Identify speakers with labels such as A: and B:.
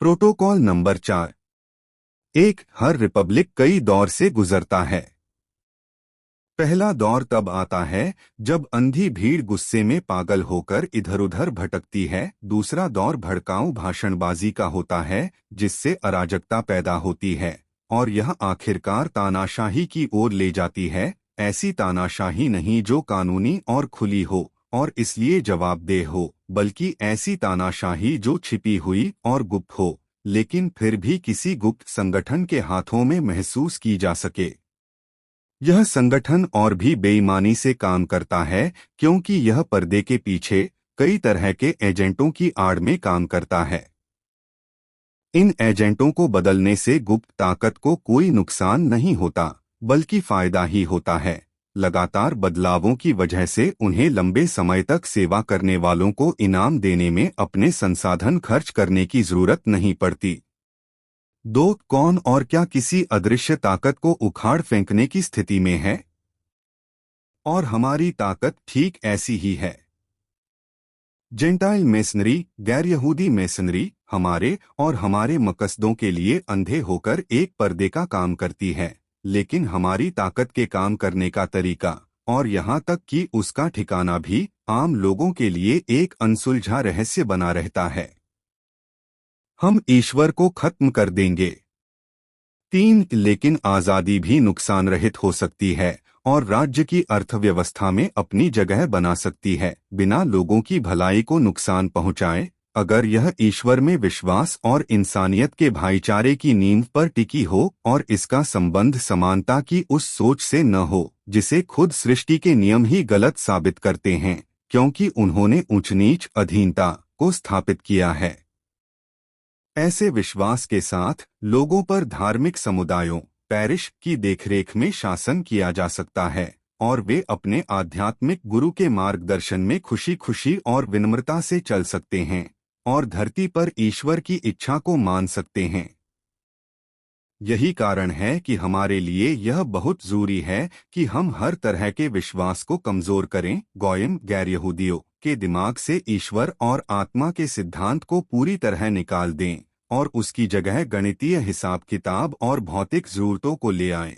A: Protocol number 4। एक, हर Republic कई दौर से गुजरता है। पहला दौर तब आता है जब अंधी भीड़ गुस्से में पागल होकर इधर उधर भटकती है। दूसरा दौर भड़काऊ भाषणबाजी का होता है, जिससे अराजकता पैदा होती है और यह आखिरकार तानाशाही की ओर ले जाती है। ऐसी तानाशाही नहीं जो कानूनी और खुली हो और इसलिए जवाबदेह हो, बल्कि ऐसी तानाशाही जो छिपी हुई और गुप्त हो, लेकिन फिर भी किसी गुप्त संगठन के हाथों में महसूस की जा सके। यह संगठन और भी बेईमानी से काम करता है, क्योंकि यह पर्दे के पीछे कई तरह के एजेंटों की आड़ में काम करता है। इन एजेंटों को बदलने से गुप्त ताकत को कोई नुकसान नहीं होता, बल्कि फायदा ही होता है। लगातार बदलावों की वजह से उन्हें लंबे समय तक सेवा करने वालों को इनाम देने में अपने संसाधन खर्च करने की जरूरत नहीं पड़ती। 2, कौन और क्या किसी अदृश्य ताकत को उखाड़ फेंकने की स्थिति में है? और हमारी ताकत ठीक ऐसी ही है। जेंटाइल मेसनरी, गैर यहूदी मेसनरी, हमारे और हमारे मकसदों के लिए अंधे होकर एक पर्दे का काम करती है, लेकिन हमारी ताकत के काम करने का तरीका और यहाँ तक कि उसका ठिकाना भी आम लोगों के लिए एक अनसुलझा रहस्य बना रहता है। हम ईश्वर को खत्म कर देंगे। 3, लेकिन आज़ादी भी नुकसान रहित हो सकती है और राज्य की अर्थव्यवस्था में अपनी जगह बना सकती है, बिना लोगों की भलाई को नुकसान पहुंचाए। अगर यह ईश्वर में विश्वास और इंसानियत के भाईचारे की नींव पर टिकी हो और इसका संबंध समानता की उस सोच से न हो जिसे खुद सृष्टि के नियम ही गलत साबित करते हैं, क्योंकि उन्होंने ऊंच नीच अधीनता को स्थापित किया है। ऐसे विश्वास के साथ लोगों पर धार्मिक समुदायों पैरिश की देखरेख में शासन किया जा सकता है और वे अपने आध्यात्मिक गुरु के मार्गदर्शन में खुशी खुशी और विनम्रता से चल सकते हैं और धरती पर ईश्वर की इच्छा को मान सकते हैं। यही कारण है कि हमारे लिए यह बहुत जरूरी है कि हम हर तरह के विश्वास को कमजोर करें। गोयम गैर यहूदियों के दिमाग से ईश्वर और आत्मा के सिद्धांत को पूरी तरह निकाल दें और उसकी जगह गणितीय हिसाब किताब और भौतिक जरूरतों को ले आएं।